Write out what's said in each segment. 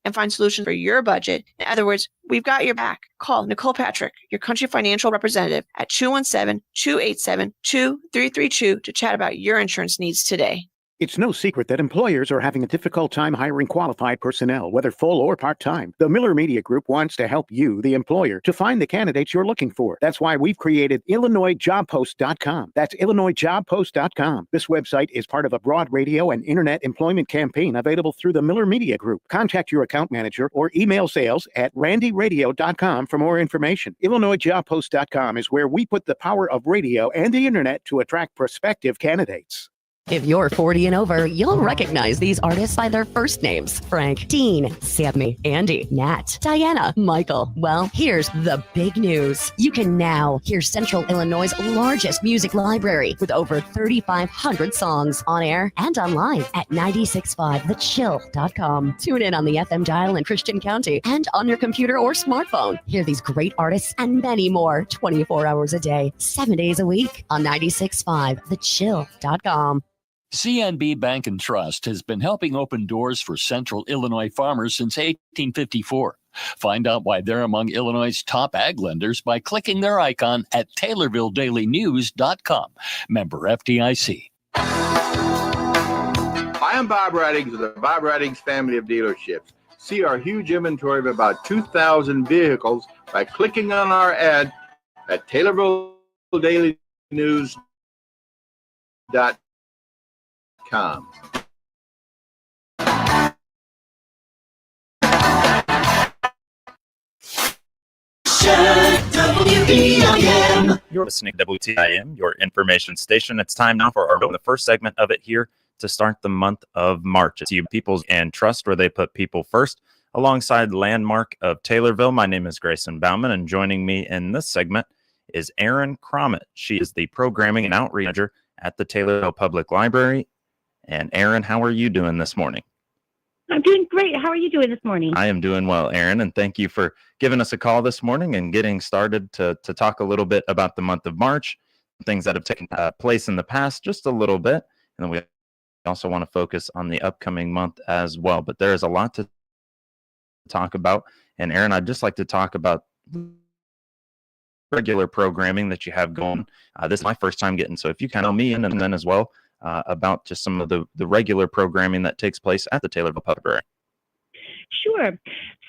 and find solutions for your budget. In other words, we've got your back. Call Nicole Patrick, your country financial representative, at 217-287-2332 to chat about your insurance needs today. It's no secret that employers are having a difficult time hiring qualified personnel, whether full or part-time. The Miller Media Group wants to help you, the employer, to find the candidates you're looking for. That's why we've created IllinoisJobPost.com. That's IllinoisJobPost.com. This website is part of a broad radio and internet employment campaign available through the Miller Media Group. Contact your account manager or email sales@randyradio.com for more information. IllinoisJobPost.com is where we put the power of radio and the internet to attract prospective candidates. If you're 40 and over, you'll recognize these artists by their first names. Frank, Dean, Sammy, Andy, Nat, Diana, Michael. Well, here's the big news. You can now hear Central Illinois' largest music library with over 3,500 songs on air and online at 965thechill.com. Tune in on the FM dial in Christian County and on your computer or smartphone. Hear these great artists and many more 24 hours a day, 7 days a week on 965thechill.com. CNB Bank and Trust has been helping open doors for Central Illinois farmers since 1854. Find out why they're among Illinois' top ag lenders by clicking their icon at TaylorvilleDailyNews.com. Member FDIC. I am Bob Reddings of the Bob Reddings family of dealerships. See our huge inventory of about 2,000 vehicles by clicking on our ad at TaylorvilleDailyNews.com. WTIM. You're listening to WTIM, your information station. It's time now for the first segment of it here to start the month of March. It's you Peoples and Trust, where they put people first. Alongside Landmark of Taylorville, my name is Grayson Bauman, and joining me in this segment is Erin Cromit. She is the Programming and Outreach Manager at the Taylorville Public Library. And Erin, how are you doing this morning? I'm doing great. How are you doing this morning? I am doing well, Erin, and thank you for giving us a call this morning and getting started to talk a little bit about the month of March, things that have taken place in the past, just a little bit. And then we also want to focus on the upcoming month as well. But there is a lot to talk about. And Erin, I'd just like to talk about regular programming that you have going. This is my first time getting, so if you kind of me in and then as well, about just some of the regular programming that takes place at the Taylorville Public Library. Sure.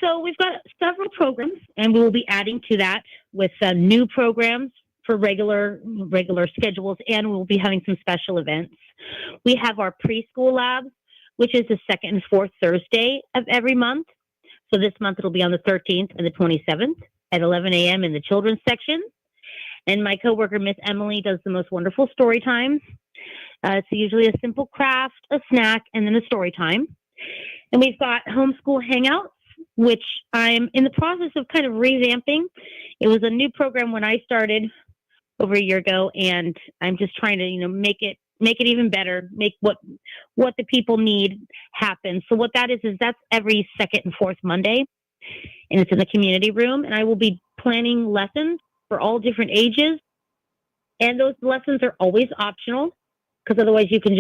So we've got several programs, and we will be adding to that with new programs for regular schedules, and we'll be having some special events. We have our preschool labs, which is the second and fourth Thursday of every month. So this month it'll be on the 13th and the 27th at 11 a.m. in the children's section. And my coworker, Miss Emily, does the most wonderful story times. It's usually a simple craft, a snack, and then a story time. And we've got homeschool hangouts, which I'm in the process of kind of revamping. It was a new program when I started over a year ago, and I'm just trying to, make it even better, make what the people need happen. So what that is that's every second and fourth Monday, and it's in the community room. And I will be planning lessons for all different ages, and those lessons are always optional. Because otherwise you can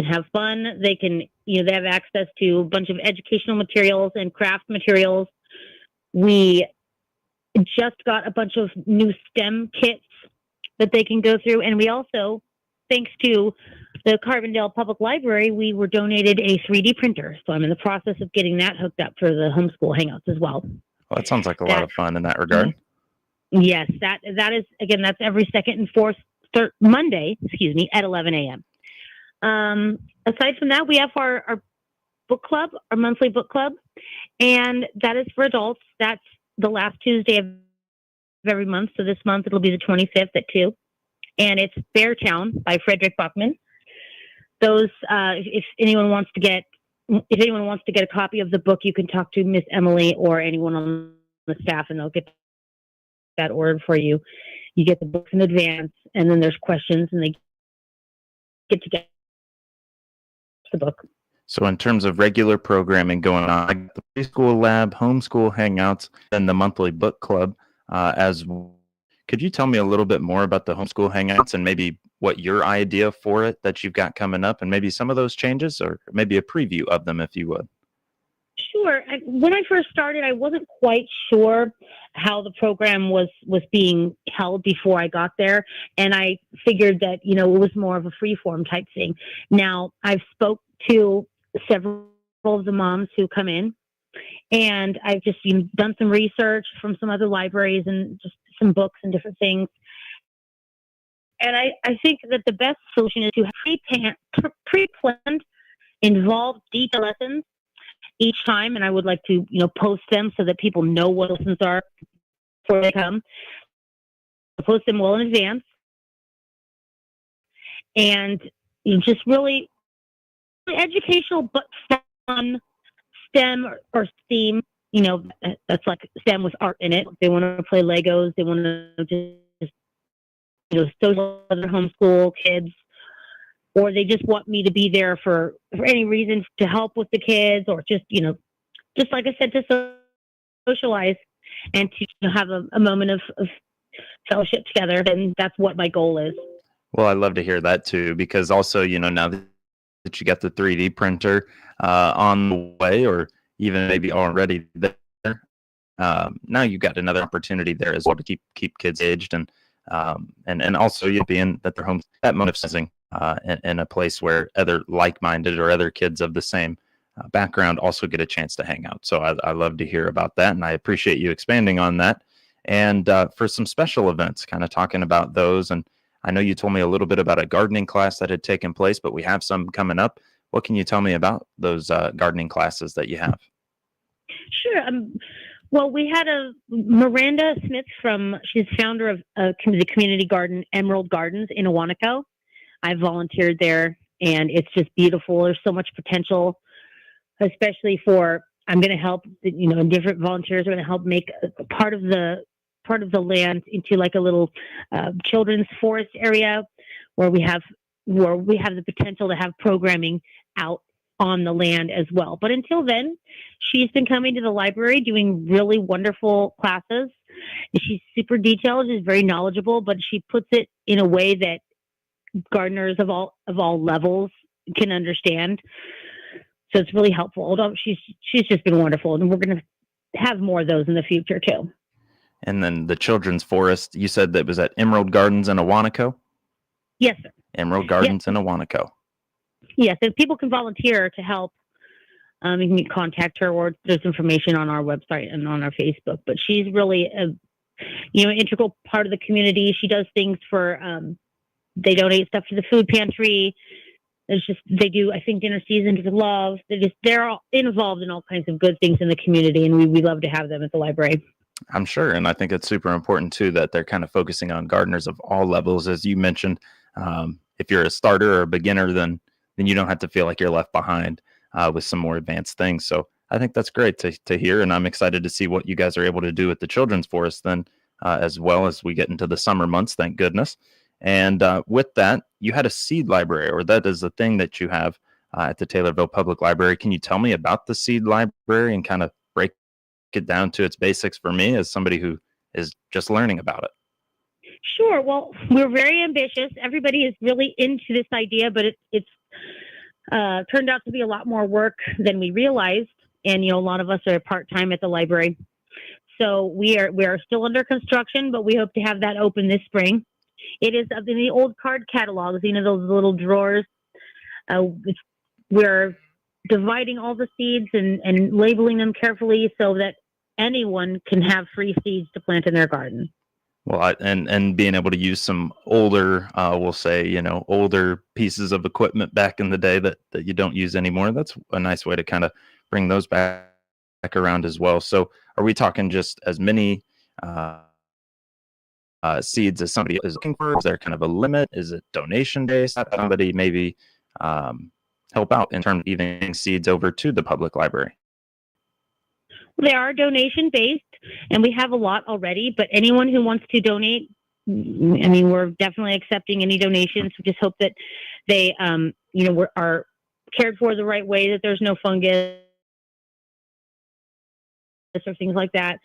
have fun. They can, they have access to a bunch of educational materials and craft materials. We just got a bunch of new STEM kits that they can go through. And we also, thanks to the Carbondale Public Library, we were donated a 3D printer. So I'm in the process of getting that hooked up for the homeschool hangouts as well. Well, that sounds like a lot of fun in that regard. Yes, that is, again, that's every second and fourth Monday, at 11 a.m. Aside from that, we have our book club, our monthly book club, and that is for adults. That's the last Tuesday of every month. So this month it'll be the 25th at 2, and it's Beartown by Frederick Buckman. Those, if anyone wants to get a copy of the book, you can talk to Miss Emily or anyone on the staff, and they'll get that ordered for you. You get the books in advance, and then there's questions, and they get to get the book. So in terms of regular programming going on, like the preschool lab, homeschool hangouts, and the monthly book club, could you tell me a little bit more about the homeschool hangouts and maybe what your idea for it that you've got coming up, and maybe some of those changes, or maybe a preview of them, if you would? Sure. When I first started, I wasn't quite sure how the program was being held before I got there, and I figured that it was more of a free form type thing. Now I've spoke to several of the moms who come in, and I've just done some research from some other libraries and just some books and different things. And I think that the best solution is to have pre-planned, involved, detailed lessons each time, and I would like to, post them so that people know what lessons are before they come. Post them well in advance, and just really educational but fun. STEM or STEAM, that's like STEM with art in it. They want to play Legos. They want to just, social other homeschool kids, or they just want me to be there for any reason to help with the kids, or just like I said, to socialize and to have a moment of fellowship together. And that's what my goal is. Well, I love to hear that too, because also, now that you got the 3D printer on the way, or even maybe already there, now you've got another opportunity there as well to keep kids aged, and also being that they're home, that moment of sensing in a place where other like-minded or other kids of the same background also get a chance to hang out. So I love to hear about that, and I appreciate you expanding on that. And for some special events, kind of talking about those, and I know you told me a little bit about a gardening class that had taken place, but we have some coming up. What can you tell me about those gardening classes that you have? Sure. Well, we had Miranda Smith she's founder of the community garden, Emerald Gardens in Awanaco. I volunteered there, and it's just beautiful. There's so much potential, especially I'm going to help, different volunteers are going to help make part of the land into like a little children's forest area where we have the potential to have programming out on the land as well. But until then, she's been coming to the library doing really wonderful classes. She's super detailed, she's very knowledgeable, but she puts it in a way that gardeners of all levels can understand. So it's really helpful. Although she's just been wonderful, and we're going to have more of those in the future too. And then the children's forest, you said that was at Emerald Gardens in Awanaco? Yes, sir. Emerald Gardens in Awanaco. Yes, and people can volunteer to help. You can contact her, or there's information on our website and on our Facebook. But she's really an integral part of the community. She does things for, they donate stuff to the food pantry. They do, I think, dinner seasons with love. They're all involved in all kinds of good things in the community, and we love to have them at the library. I'm sure. And I think it's super important too, that they're kind of focusing on gardeners of all levels. As you mentioned, if you're a starter or a beginner, then you don't have to feel like you're left behind with some more advanced things. So I think that's great to hear. And I'm excited to see what you guys are able to do at the Children's Forest then, as well as we get into the summer months, thank goodness. And with that, you had a seed library, or that is the thing that you have at the Taylorville Public Library. Can you tell me about the seed library and kind of break it down to its basics for me as somebody who is just learning about it? Sure. Well, we're very ambitious. Everybody is really into this idea, but it's turned out to be a lot more work than we realized. And, a lot of us are part-time at the library. So we are still under construction, but we hope to have that open this spring. It is in the old card catalogs, those little drawers. We're dividing all the seeds and labeling them carefully so that anyone can have free seeds to plant in their garden. Well, and being able to use some older, we'll say, older pieces of equipment back in the day that you don't use anymore. That's a nice way to kind of bring those back around as well. So are we talking just as many seeds as somebody is looking for? Is there kind of a limit? Is it donation based? How somebody maybe help out in terms of giving seeds over to the public library? They are donation based, and we have a lot already, but anyone who wants to donate, we're definitely accepting any donations. We just hope that they, are cared for the right way, that there's no fungus or things like that.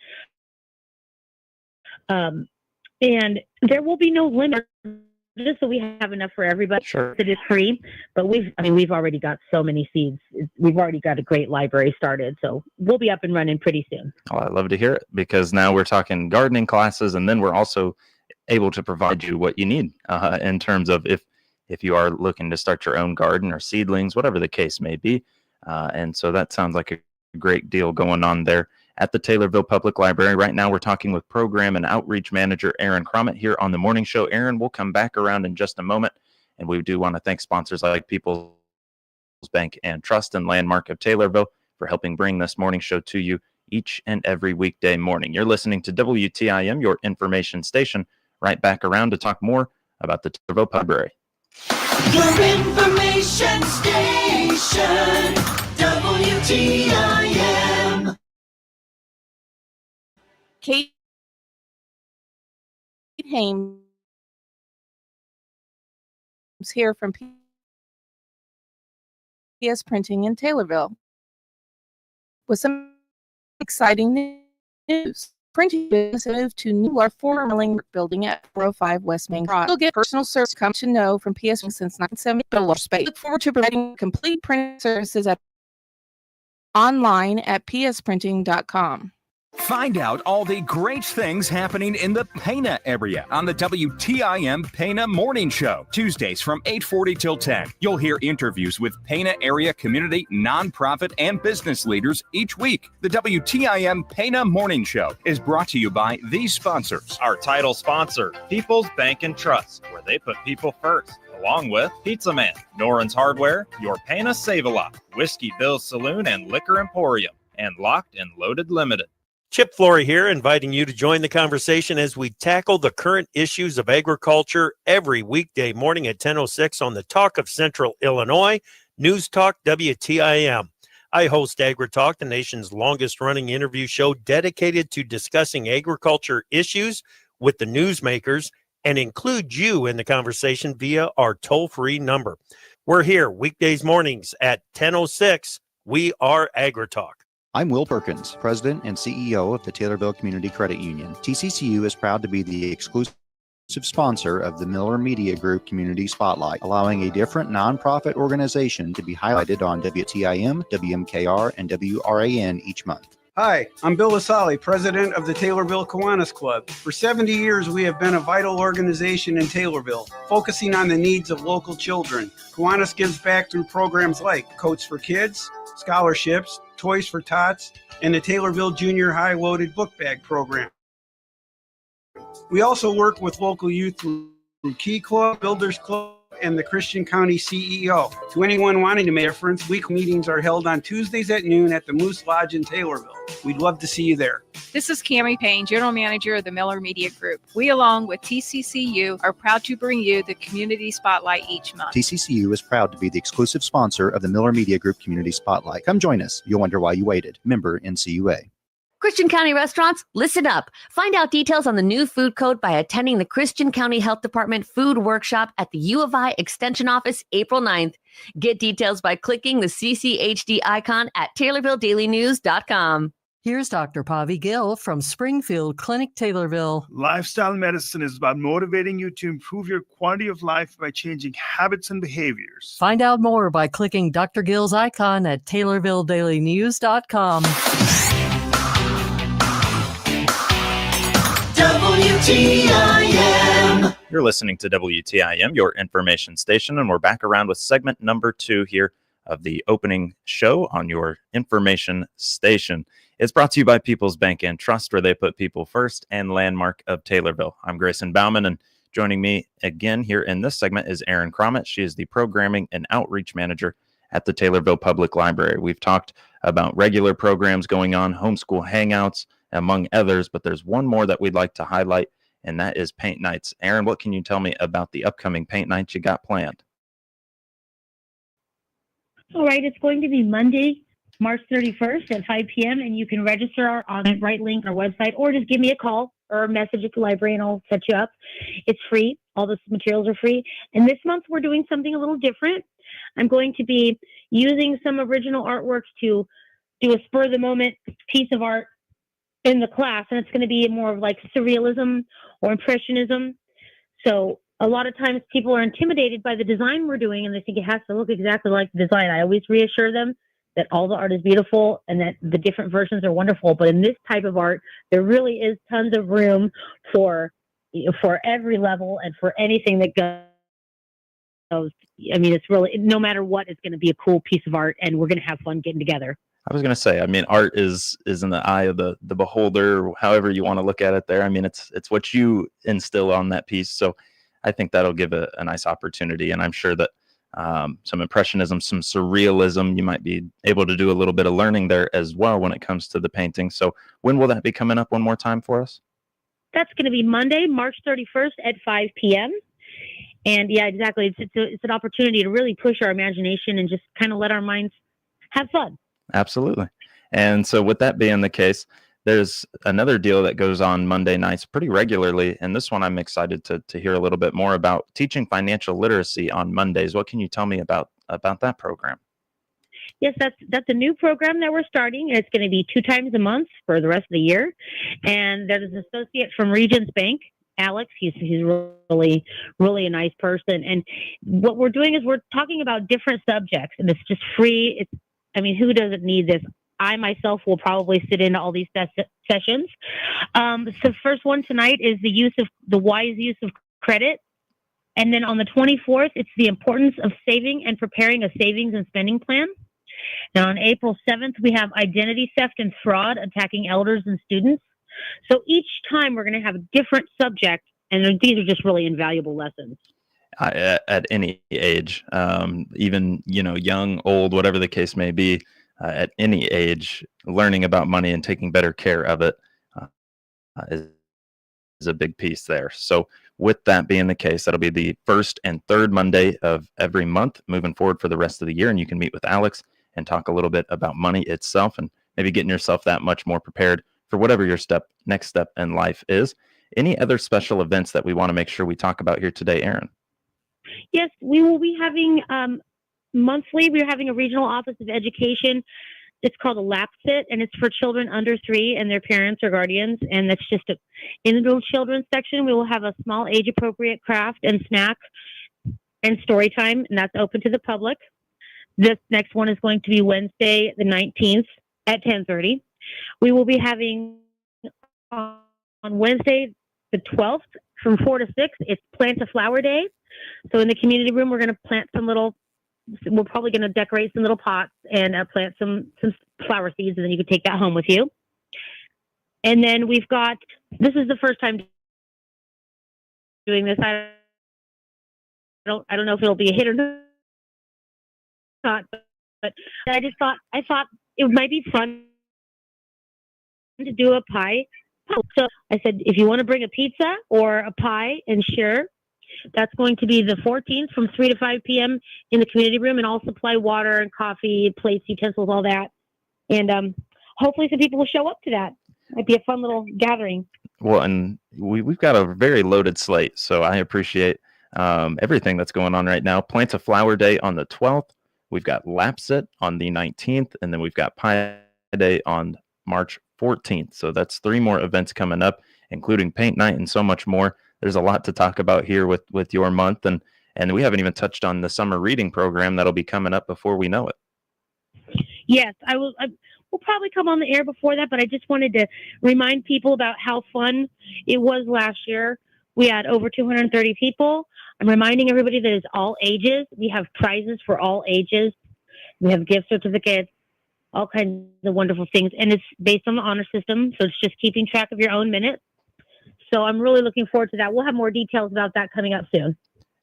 And there will be no limit just so we have enough for everybody. Sure. It is free, but we've already got so many seeds. We've already got a great library started, so we'll be up and running pretty soon. Well, I love to hear it, because now we're talking gardening classes, and then we're also able to provide you what you need in terms of if you are looking to start your own garden or seedlings, whatever the case may be. And so that sounds like a great deal going on there at the Taylorville Public Library. Right now, we're talking with Program and Outreach Manager Aaron Cromit here on the morning show. Aaron, we'll come back around in just a moment, and we do want to thank sponsors like People's Bank and Trust and Landmark of Taylorville for helping bring this morning show to you each and every weekday morning. You're listening to WTIM, your information station. Right back around to talk more about the Taylorville Library. Your information station, WTIM. Kate Hames here from PS Printing in Taylorville with some exciting news. Printing business moved to new or former milling building at 405 West Main Drive. You'll get personal service come to know from PS since 1970. Space. Look forward to providing complete printing services online at psprinting.com. Find out all the great things happening in the Pana area on the WTIM Pana Morning Show, Tuesdays from 8:40 till 10. You'll hear interviews with Pana area community, nonprofit, and business leaders each week. The WTIM Pana Morning Show is brought to you by these sponsors. Our title sponsor, People's Bank and Trust, where they put people first, along with Pizza Man, Noren's Hardware, Your Pana Save-A-Lot, Whiskey Bill's Saloon and Liquor Emporium, and Locked and Loaded Limited. Chip Flory here, inviting you to join the conversation as we tackle the current issues of agriculture every weekday morning at 10:06 on the Talk of Central Illinois, News Talk WTIM. I host AgriTalk, the nation's longest-running interview show dedicated to discussing agriculture issues with the newsmakers and include you in the conversation via our toll-free number. We're here weekdays mornings at 10:06. We are AgriTalk. I'm Will Perkins, President and CEO of the Taylorville Community Credit Union. TCCU is proud to be the exclusive sponsor of the Miller Media Group Community Spotlight, allowing a different nonprofit organization to be highlighted on WTIM, WMKR, and WRAN each month. Hi, I'm Bill Lasali, President of the Taylorville Kiwanis Club. For 70 years, we have been a vital organization in Taylorville, focusing on the needs of local children. Kiwanis gives back through programs like Coats for Kids, scholarships, Toys for Tots, and the Taylorville Junior High Loaded Book Bag Program. We also work with local youth through Key Club, Builders Club, and the Christian County CEO. To anyone wanting to make a difference, weekly meetings are held on Tuesdays at noon at the Moose Lodge in Taylorville. We'd love to see you there. This is Cammie Payne, General Manager of the Miller Media Group. We, along with TCCU, are proud to bring you the Community Spotlight each month. TCCU is proud to be the exclusive sponsor of the Miller Media Group Community Spotlight. Come join us. You'll wonder why you waited. Member NCUA. Christian County restaurants, listen up. Find out details on the new food code by attending the Christian County Health Department Food Workshop at the U of I Extension Office April 9th. Get details by clicking the CCHD icon at TaylorvilleDailyNews.com. Here's Dr. Pavi Gill from Springfield Clinic, Taylorville. Lifestyle medicine is about motivating you to improve your quality of life by changing habits and behaviors. Find out more by clicking Dr. Gill's icon at TaylorvilleDailyNews.com. WTIM. You're listening to WTIM, your information station, and we're back around with segment number 2 here of the opening show on your information station. It's brought to you by People's Bank and Trust, where they put people first, and Landmark of Taylorville. I'm Grayson Bauman, and joining me again here in this segment is Erin Cromit. She is the Programming and Outreach Manager at the Taylorville Public Library. We've talked about regular programs going on, homeschool hangouts, among others, but there's one more that we'd like to highlight, and that is paint nights. Erin, what can you tell me about the upcoming paint nights you got planned? All right, it's going to be Monday, March 31st at 5 p.m., and you can register on the right link on our website, or just give me a call or a message at the library, and I'll set you up. It's free. All the materials are free. And this month, we're doing something a little different. I'm going to be using some original artworks to do a spur-of-the-moment piece of art in the class, and it's going to be more of like surrealism or impressionism. So a lot of times people are intimidated by the design we're doing and they think it has to look exactly like the design. I always reassure them that all the art is beautiful and that the different versions are wonderful. But in this type of art, there really is tons of room for every level and for anything that goes. I mean, it's really, no matter what, it's going to be a cool piece of art, and we're going to have fun getting together. I was going to say, I mean, art is in the eye of the beholder, however you want to look at it there. I mean, it's what you instill on that piece. So I think that'll give a nice opportunity. And I'm sure that some impressionism, some surrealism, you might be able to do a little bit of learning there as well when it comes to the painting. So when will that be coming up one more time for us? That's going to be Monday, March 31st at 5 p.m. And yeah, exactly. It's an opportunity to really push our imagination and just kind of let our minds have fun. Absolutely. And so with that being the case, there's another deal that goes on Monday nights pretty regularly. And this one I'm excited to hear a little bit more about, teaching financial literacy on Mondays. What can you tell me about that program? Yes, that's a new program that we're starting. It's going to be 2 times a month for the rest of the year. And there's an associate from Regions Bank, Alex. He's really, really a nice person. And what we're doing is we're talking about different subjects, and it's just free. Who doesn't need this? I myself will probably sit in all these sessions. The first one tonight is the wise use of credit. And then on the 24th, it's the importance of saving and preparing a savings and spending plan. Now on April 7th, we have identity theft and fraud attacking elders and students. So each time we're going to have a different subject, and these are just really invaluable lessons. At any age, even, young, old, whatever the case may be, at any age, learning about money and taking better care of it is a big piece there. So with that being the case, that'll be the first and third Monday of every month moving forward for the rest of the year. And you can meet with Alex and talk a little bit about money itself and maybe getting yourself that much more prepared for whatever your next step in life is. Any other special events that we want to make sure we talk about here today, Erin? Yes, we will be having monthly. We're having a regional office of education. It's called a lap sit, and it's for children under 3 and their parents or guardians. And that's just in the children's section. We will have a small age-appropriate craft and snack and story time, and that's open to the public. This next one is going to be Wednesday, the 19th at 10:30. We will be having on Wednesday, the 12th, from 4 to 6. It's Plant a Flower Day. So in the community room, we're going to plant we're probably going to decorate some little pots and plant some flower seeds, and then you can take that home with you. And then this is the first time doing this. I don't know if it'll be a hit or not, but I thought it might be fun to do a pie. So I said, if you want to bring a pizza or a pie and share, that's going to be the 14th from 3 to 5 p.m. in the community room, and I'll supply water and coffee, plates, utensils, all that. And hopefully some people will show up to that. Might be a fun little gathering. Well, and we've got a very loaded slate, so I appreciate everything that's going on right now. Plant a Flower Day on the 12th. We've got Lapsit on the 19th, and then we've got Pie Day on March 14th. So that's 3 more events coming up, including paint night and so much more. There's a lot to talk about here with your month, and we haven't even touched on the summer reading program that'll be coming up before we know it. Yes, we'll probably come on the air before that, but I just wanted to remind people about how fun it was last year. We had over 230 people. I'm reminding everybody that it's all ages. We have prizes for all ages. We have gift certificates, all kinds of wonderful things, and it's based on the honor system, so it's just keeping track of your own minutes. So I'm really looking forward to that. We'll have more details about that coming up soon.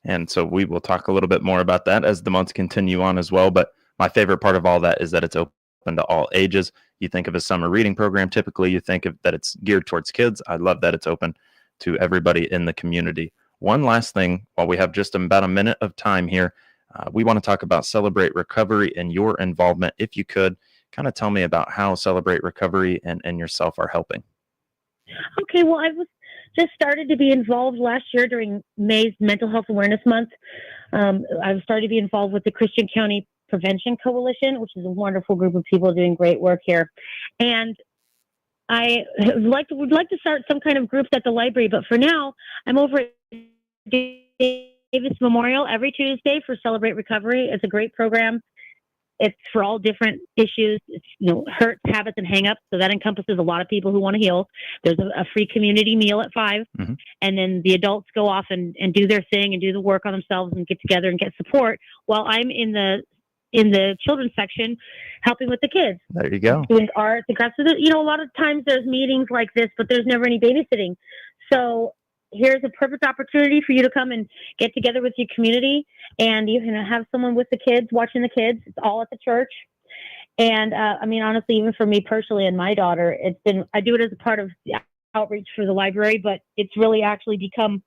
And so we will talk a little bit more about that as the months continue on as well. But my favorite part of all that is that it's open to all ages. You think of a summer reading program, typically you think of that it's geared towards kids. I love that it's open to everybody in the community. One last thing, while we have just about a minute of time here, we want to talk about Celebrate Recovery and your involvement. If you could kind of tell me about how Celebrate Recovery and yourself are helping. Okay, well, I was just started to be involved last year during May's Mental Health Awareness Month. I've started to be involved with the Christian County Prevention Coalition, which is a wonderful group of people doing great work here. And I would like to start some kind of groups at the library, but for now, I'm over at Davis Memorial every Tuesday for Celebrate Recovery. It's a great program. It's for all different issues. It's, hurts, habits, and hangups. So that encompasses a lot of people who want to heal. There's a free community meal at 5. Mm-hmm. And then the adults go off and do their thing and do the work on themselves and get together and get support while I'm in the children's section helping with the kids. There you go. Doing arts and crafts. So a lot of times there's meetings like this, but there's never any babysitting. So here's a perfect opportunity for you to come and get together with your community, and you can have someone with the kids, watching the kids. It's all at the church. And honestly, even for me personally and my daughter, I do it as a part of the outreach for the library, but it's really actually become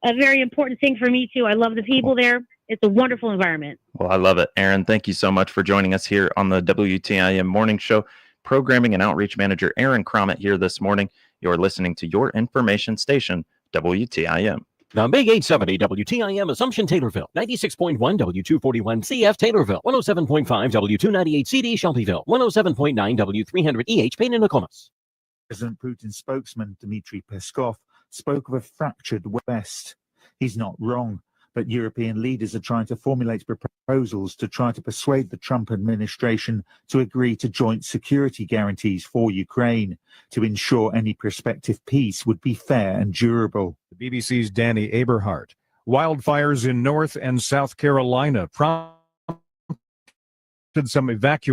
a very important thing for me too. I love the people there. It's a wonderful environment. Well, I love it. Erin, thank you so much for joining us here on the WTIM Morning Show. Programming and Outreach Manager Erin Cromit here this morning. You're listening to your information station, WTIM. The Big 870 WTIM Assumption Taylorville, 96.1 W241 CF Taylorville, 107.5 W298 CD Shelbyville, 107.9 W300 EH Payne and Nokomis. President Putin's spokesman, Dmitry Peskov, spoke of a fractured West. He's not wrong, but European leaders are trying to formulate proposals to try to persuade the Trump administration to agree to joint security guarantees for Ukraine to ensure any prospective peace would be fair and durable. The BBC's Danny Aberhart. Wildfires in North and South Carolina prompted some evacuation.